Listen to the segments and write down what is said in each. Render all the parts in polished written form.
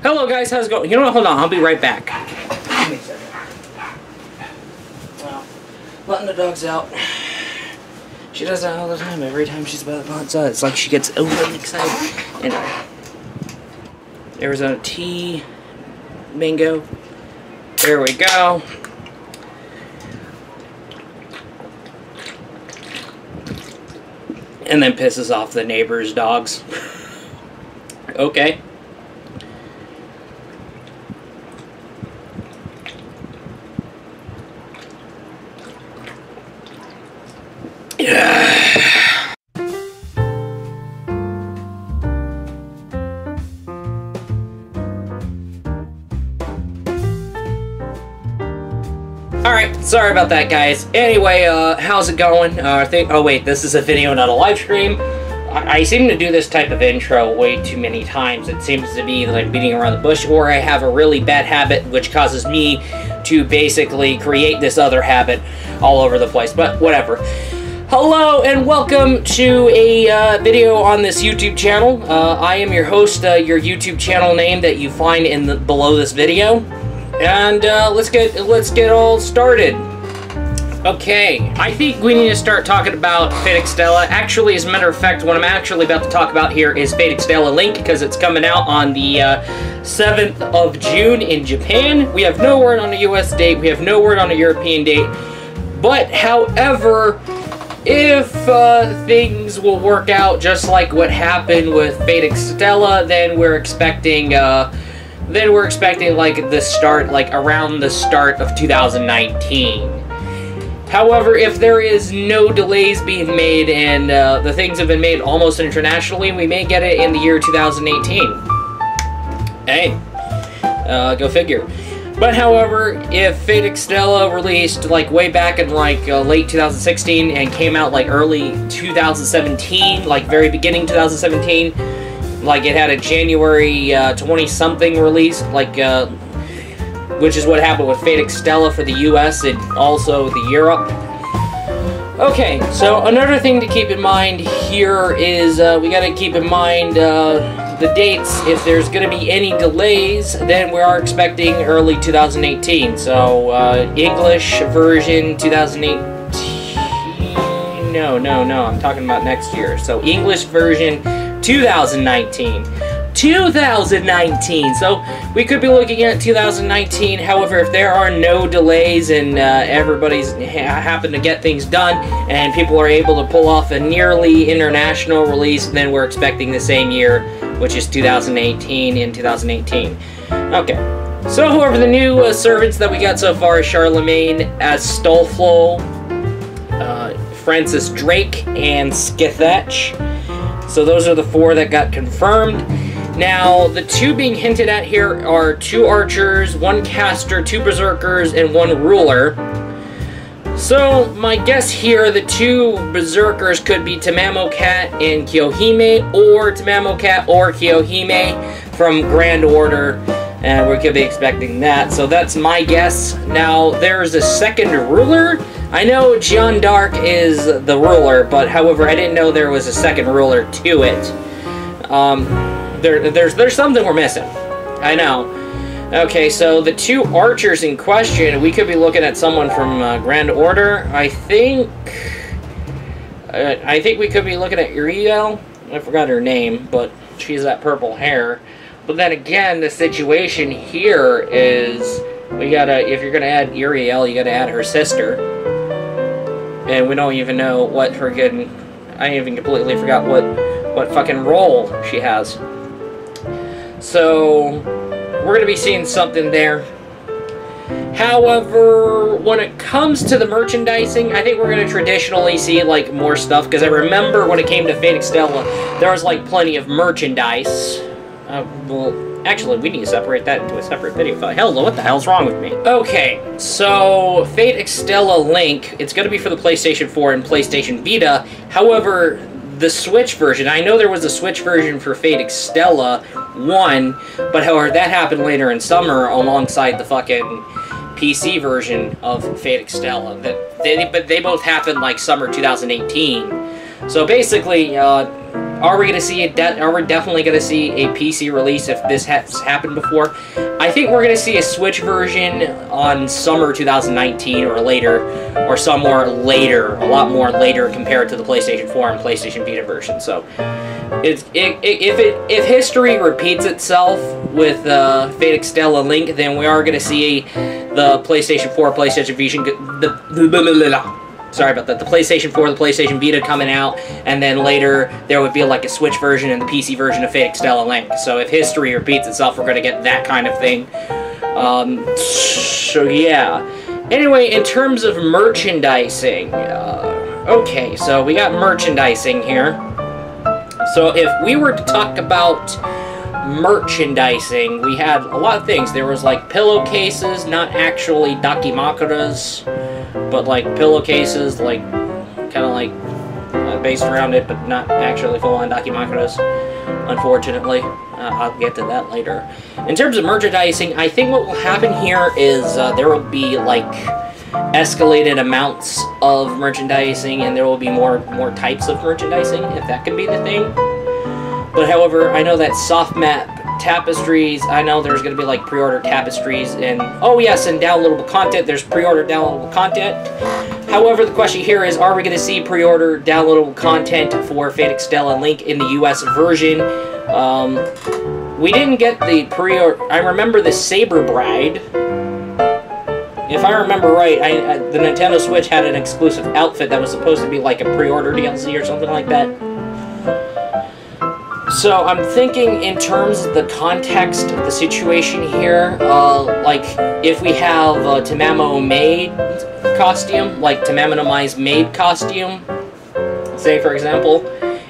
Hello guys, how's it going? You know what, hold on, I'll be right back. Give me a second. Well, letting the dogs out. She does that all the time, every time she's about to go outside. It's like she gets overly excited. Anyway. Arizona tea. Mango. There we go. And then pisses off the neighbor's dogs. Okay. Alright, sorry about that, guys. Anyway, how's it going? Oh wait, this is a video, not a live stream. I seem to do this type of intro way too many times. It seems to be like beating around the bush, or I have a really bad habit which causes me to basically create this other habit all over the place, but whatever. Hello and welcome to a video on this YouTube channel. I am your host, your YouTube channel name that you find in below this video. And let's get all started. Okay, I think we need to start talking about Fate Extella. Actually, as a matter of fact, what I'm actually about to talk about here is Fate Extella Link, because it's coming out on the 7th of June in Japan. We have no word on a US date, we have no word on a European date. But, however, if things will work out just like what happened with Fate Extella, then we're expecting like the start, like around the start of 2019. However, if there is no delays being made and the things have been made almost internationally, we may get it in the year 2018. Hey, go figure. But however, if Fate Extella released like way back in like late 2016 and came out like early 2017, like very beginning 2017, like it had a January 20-something release, like which is what happened with Fate Extella for the US and also the Europe. Okay, so another thing to keep in mind here is we gotta keep in mind the dates. If there's gonna be any delays, then we are expecting early 2018. So English version 2018. No, I'm talking about next year. So English version 2019. 2019! So, we could be looking at 2019, however, if there are no delays and everybody's happened to get things done, and people are able to pull off a nearly international release, then we're expecting the same year, which is 2018 in 2018. Okay. So, however, the new servants that we got so far is Charlemagne as Stroll, Francis Drake, and Skithetch. So those are the 4 that got confirmed. Now, the 2 being hinted at here are 2 archers, 1 caster, 2 berserkers, and 1 ruler. So, my guess here, the 2 berserkers could be Tamamo Cat and Kyohime, or Tamamo Cat or Kyohime from Grand Order, and we could be expecting that. So that's my guess. Now, there's a 2nd ruler. I know Jeanne d'Arc is the ruler, but however, I didn't know there was a 2nd ruler to it. There's something we're missing. I know. Okay, so the 2 archers in question, we could be looking at someone from Grand Order. I think we could be looking at Uriel. I forgot her name, but she's that purple hair. But then again, the situation here is we gotta, if you're gonna add Uriel, you gotta add her sister. And we don't even know what freaking, I even completely forgot what fucking role she has. So, we're going to be seeing something there. However, when it comes to the merchandising, I think we're going to traditionally see, like, more stuff. Because I remember when it came to Fate Extella, there was, like, plenty of merchandise. Well, actually, we need to separate that into a separate video file. Hello, what the hell's wrong with me? Okay, so Fate Extella Link, it's going to be for the PlayStation 4 and PlayStation Vita. However, the Switch version, I know there was a Switch version for Fate Extella 1, but however, that happened later in summer alongside the fucking PC version of Fate Extella. But they both happened like summer 2018. So basically, are we going to see it? Are we definitely going to see a PC release if this has happened before? I think we're going to see a Switch version on summer 2019 or later, or somewhere later, a lot more later compared to the PlayStation 4 and PlayStation Vita version. So, if history repeats itself with Fate Extella Link, then we are going to see the PlayStation 4, PlayStation Vita, sorry about that. The PlayStation 4, the PlayStation Vita coming out, and then later there would be like a Switch version and the PC version of Fate Extella Link. So if history repeats itself, we're going to get that kind of thing. So yeah. Anyway, in terms of merchandising, okay, so we got merchandising here. So if we were to talk about merchandising, we had a lot of things. There was like pillowcases, not actually dakimakuras, but like pillowcases, like kind of like based around it, but not actually full-on dakimakuras, unfortunately. I'll get to that later. In terms of merchandising, I think what will happen here is there will be like escalated amounts of merchandising, and there will be more types of merchandising, if that can be the thing. But however, I know that soft map tapestries, I know there's going to be like pre-order tapestries, and oh yes, and downloadable content. There's pre-order downloadable content. However, the question here is, are we going to see pre-order downloadable content for Fate Extella Link in the US version? We didn't get the pre-order. I remember the Saber Bride. If I remember right, the Nintendo Switch had an exclusive outfit that was supposed to be like a pre-order DLC or something like that. So I'm thinking in terms of the context of the situation here, like if we have Tamamo Maid costume, like Tamamo Mai's maid costume, say for example,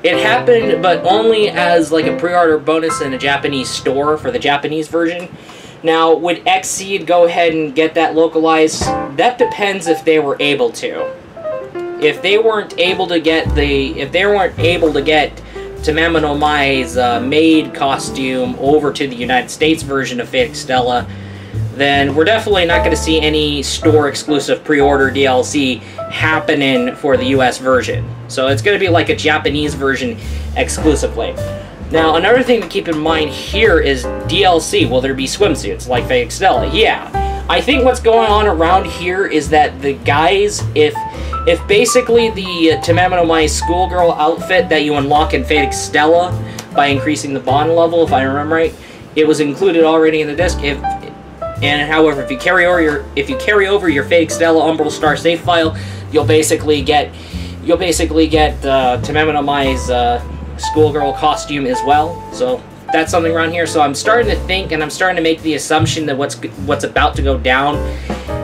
it happened but only as like a pre-order bonus in a Japanese store for the Japanese version. Now, would Xseed go ahead and get that localized? That depends if they were able to. If they weren't able to get Tamamo Mai's maid costume over to the United States version of Fate Extella, then we're definitely not going to see any store-exclusive pre-order DLC happening for the US version. So it's going to be like a Japanese version exclusively. Now, another thing to keep in mind here is DLC. Will there be swimsuits like Fate Extella? Yeah. I think what's going on around here is that the guys, if basically the Tamamo Mai schoolgirl outfit that you unlock in Fate Extella by increasing the bond level, if I remember right, it was included already in the disc. However, if you carry over your Fate Extella Umbral Star save file, you'll basically get Tamamo Mai's schoolgirl costume as well. So that's something around here. So I'm starting to think, and I'm starting to make the assumption that what's about to go down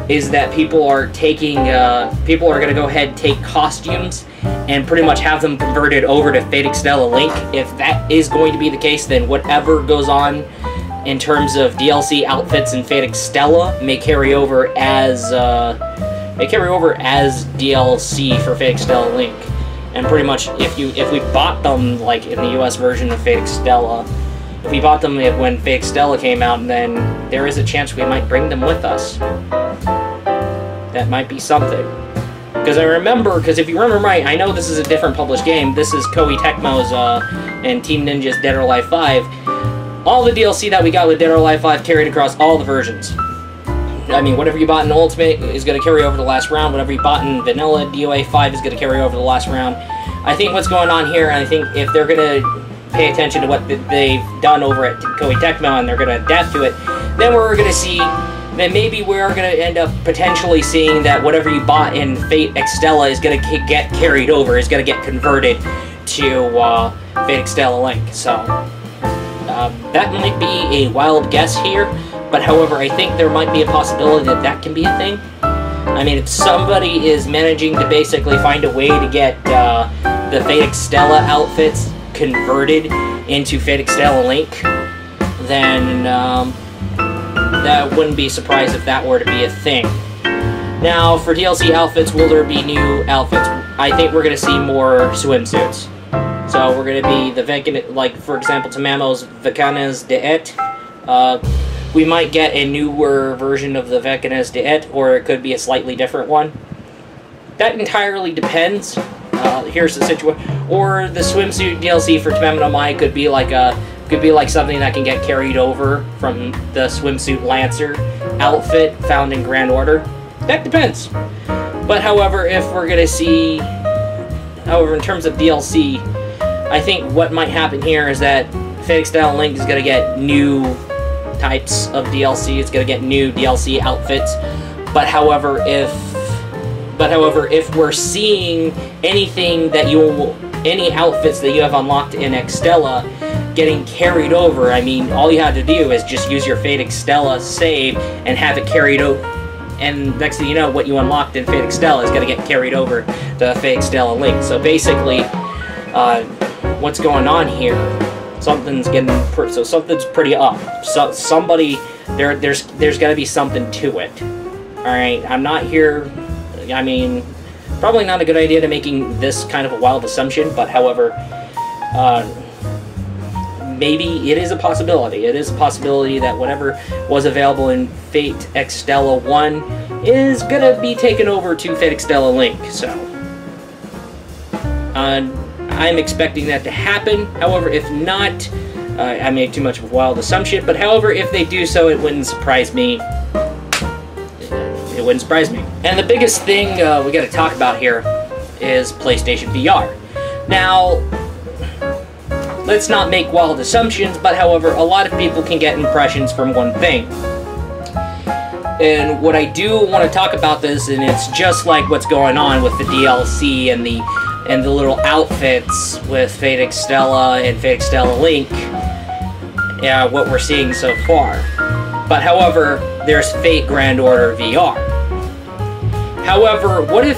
is that people are going to go ahead and take costumes and pretty much have them converted over to Fate Extella Link. If that is going to be the case, then whatever goes on in terms of DLC outfits in Fate Extella may carry over as DLC for Fate Extella Link. And pretty much, if we bought them like in the US version of Fate Extella, if we bought them when Fate Extella came out, then there is a chance we might bring them with us. That might be something. Because if you remember right, I know this is a different published game. This is Koei Tecmo's and Team Ninja's Dead or Alive 5. All the DLC that we got with Dead or Alive 5 carried across all the versions. I mean, whatever you bought in Ultimate is going to carry over the last round. Whatever you bought in Vanilla DOA 5 is going to carry over the last round. I think what's going on here, and I think if they're going to pay attention to what they've done over at Koei Tecmo and they're going to adapt to it, then then maybe we're going to end up potentially seeing that whatever you bought in Fate Extella is going to get carried over, is going to get converted to Fate Extella Link. So that might be a wild guess here. But however, I think there might be a possibility that that can be a thing. I mean, if somebody is managing to basically find a way to get the Fate Extella outfits converted into Fate Extella Link, then that wouldn't be surprised if that were to be a thing. Now, for DLC outfits, will there be new outfits? I think we're going to see more swimsuits. So we're going to be the like for example, Tamamo's Vacanas de Et. We might get a newer version of the Vacanas de Et, or it could be a slightly different one. That entirely depends. here's the situation. Or the swimsuit DLC for Tamam no Mai could be like something that can get carried over from the swimsuit Lancer outfit found in Grand Order. That depends. But however, if we're gonna see, however, in terms of DLC, I think what might happen here is that Fate Extella Link is gonna get new types of DLC. It's gonna get new DLC outfits. But however, if we're seeing anything that any outfits that you have unlocked in Extella getting carried over, I mean, all you have to do is just use your Fate Extella save and have it carried over. And next thing you know, what you unlocked in Fate Extella is going to get carried over to Fate Extella Link. So basically, what's going on here? Something's pretty up. So somebody there's got to be something to it. All right, I'm not here. I mean, probably not a good idea to making this kind of a wild assumption, but however, maybe it is a possibility. It is a possibility that whatever was available in Fate Extella 1 is gonna be taken over to Fate Extella Link, so I'm expecting that to happen. However, if not, I made too much of a wild assumption, but however, if they do so, it wouldn't surprise me. It wouldn't surprise me. And the biggest thing we got to talk about here is PlayStation VR. Now, let's not make wild assumptions, but however, a lot of people can get impressions from one thing. And what I do want to talk about this, and it's just like what's going on with the DLC and the little outfits with Fate Extella and Fate Extella Link. Yeah, what we're seeing so far. But however, there's Fate Grand Order VR. However, what if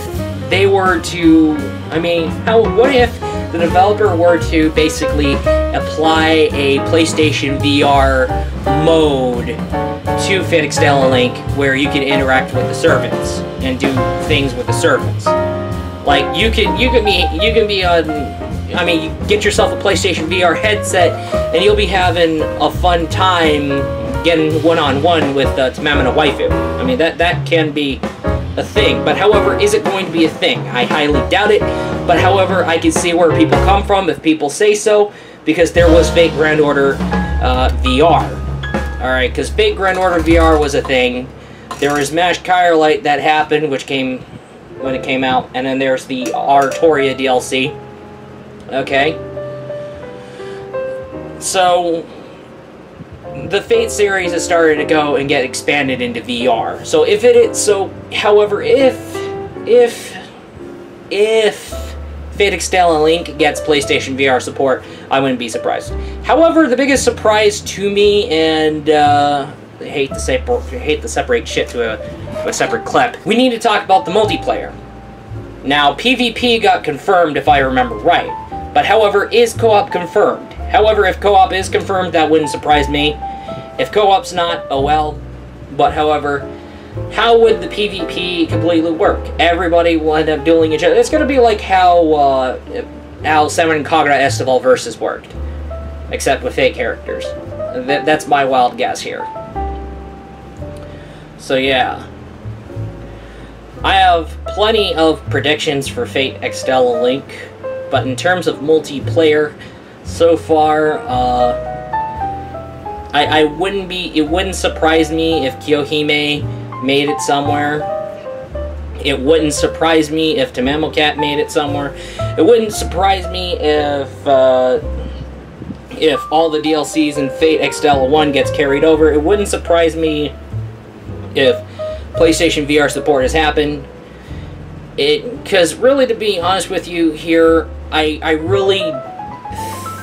they were to, what if the developer were to basically apply a PlayStation VR mode to Fate Extella Link where you can interact with the servants and do things with the servants? Like, you can be on, you get yourself a PlayStation VR headset and you'll be having a fun time getting one-on-one with Tamam no Waifu. I mean, that can be a thing, but however, is it going to be a thing? I highly doubt it, but however, I can see where people come from if people say so, because there was Fate Grand Order VR. Alright, because Fate Grand Order VR was a thing. There was Mash Firelight that happened, which came when it came out, and then there's the Artoria DLC. Okay. So the Fate series has started to go and get expanded into VR. So if it is however, if Fate Extella Link gets PlayStation VR support, I wouldn't be surprised. However, the biggest surprise to me, and I hate to separate shit to a separate clip, we need to talk about the multiplayer. Now, PvP got confirmed, if I remember right. But however, is co-op confirmed? However, if co-op is confirmed, that wouldn't surprise me. If co-op's not, oh well. But however, how would the PvP completely work? Everybody will end up dueling each other. It's going to be like how Salmon and Kagura Estival versus worked. Except with fake characters. That's my wild guess here. So yeah. I have plenty of predictions for Fate Extella Link. But in terms of multiplayer, so far, it wouldn't surprise me if Kyohime made it somewhere. It wouldn't surprise me if Tamamo Cat made it somewhere. It wouldn't surprise me if all the DLCs in Fate Extella 1 gets carried over. It wouldn't surprise me if PlayStation VR support has happened. Because really, to be honest with you here, I really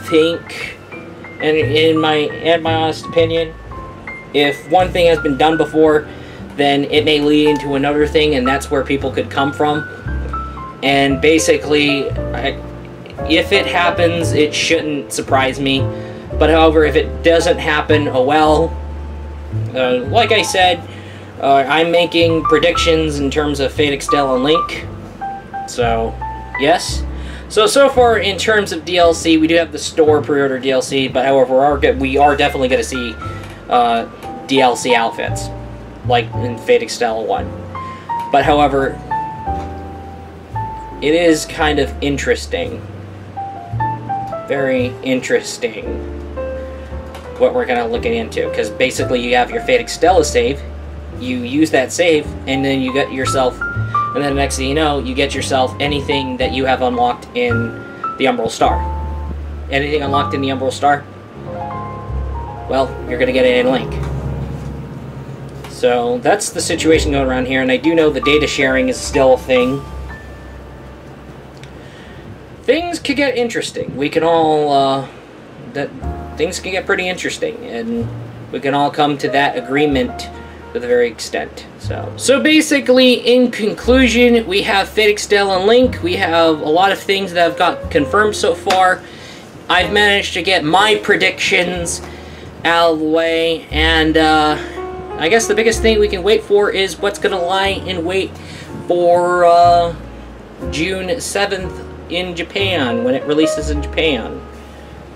think, and in my honest opinion, if one thing has been done before, then it may lead into another thing, and that's where people could come from. And basically, if it happens, it shouldn't surprise me. But however, if it doesn't happen, oh well. Like I said, I'm making predictions in terms of Fate Extella Link. So, yes. So far, in terms of DLC, we do have the store pre-order DLC, but however, we are definitely going to see DLC outfits, like in Fate Extella 1. But however, it is kind of interesting. Very interesting what we're kind of looking into, because basically you have your Fate Extella save, you use that save, and then you get yourself, and then the next thing you know, you get yourself anything that you have unlocked in the Umbral Star. Anything unlocked in the Umbral Star, well, you're going to get it in Link. So that's the situation going around here, and I do know the data sharing is still a thing. Things could get interesting. We can all, things can get pretty interesting, and we can all come to that agreement to the very extent. So basically, in conclusion, we have Fate Extella and Link. We have a lot of things that have got confirmed so far. I've managed to get my predictions out of the way, and I guess the biggest thing we can wait for is what's going to lie in wait for June 7th in Japan, when it releases in Japan.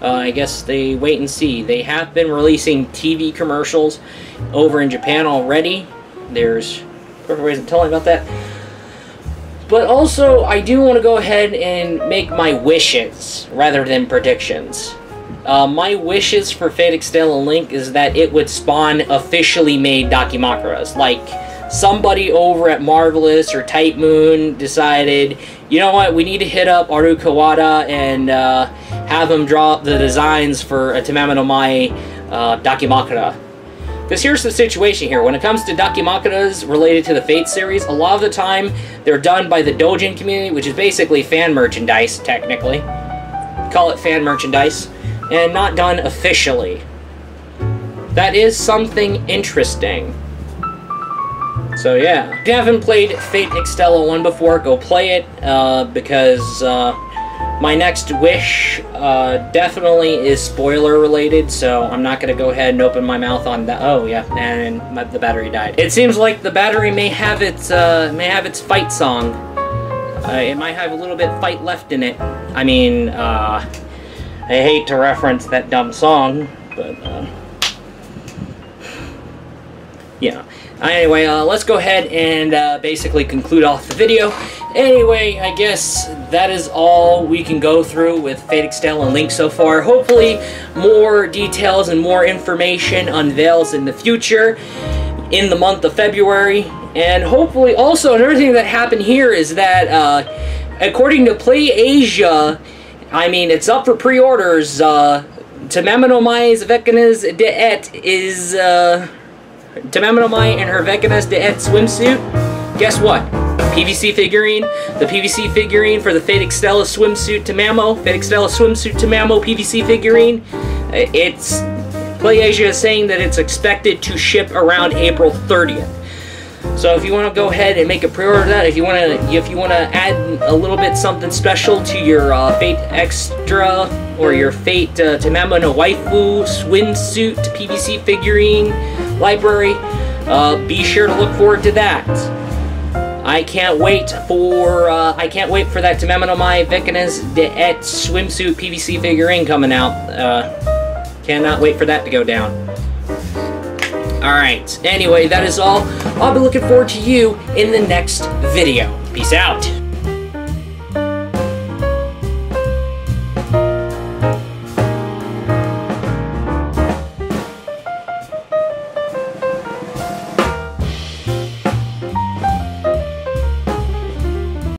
I guess they wait and see. They have been releasing TV commercials over in Japan already. There's perfect ways of telling about that. But also, I do want to go ahead and make my wishes rather than predictions. My wishes for Fate Extella and Link is that it would spawn officially made Dakimakuras. Like, somebody over at Marvelous or Type Moon decided, you know what, we need to hit up Aru Kawada and have him draw up the designs for a Tamamo no Mae Dakimakura. Because here's the situation here. When it comes to Dakimakuras related to the Fate series, a lot of the time they're done by the Doujin community, which is basically fan merchandise, technically. Call it fan merchandise. And not done officially. That is something interesting. So yeah. If you haven't played Fate Extella 1 before, go play it, because my next wish definitely is spoiler related, so I'm not going to go ahead and open my mouth on that. Oh yeah, and the battery died. It seems like the battery may have its fight song. It might have a little bit of fight left in it. I mean, I hate to reference that dumb song, but yeah. Anyway, let's go ahead and basically conclude off the video. Anyway, I guess that is all we can go through with Fate Extella and Link so far. Hopefully, more details and more information unveils in the future, in the month of February. And hopefully, also, another thing that happened here is that, according to PlayAsia, I mean, it's up for pre-orders. Tamamo no Mae's Vekanas d'Et is, Tamamo no Mae in her Vekanas d'Et swimsuit. Guess what? PVC figurine. The PVC figurine for the Fate Extella swimsuit Tamamo. Fate Extella swimsuit Tamamo PVC figurine. It's, PlayAsia is saying that it's expected to ship around April 30th. So if you want to go ahead and make a pre-order of that, if you want to add a little bit something special to your Fate Extra or your Fate Tamamo no Waifu swimsuit PVC figurine library, be sure to look forward to that. I can't wait for that Tamamo no Mae Vekanas d'Et swimsuit PVC figurine coming out. Cannot wait for that to go down. Alright, anyway, that is all. I'll be looking forward to you in the next video. Peace out.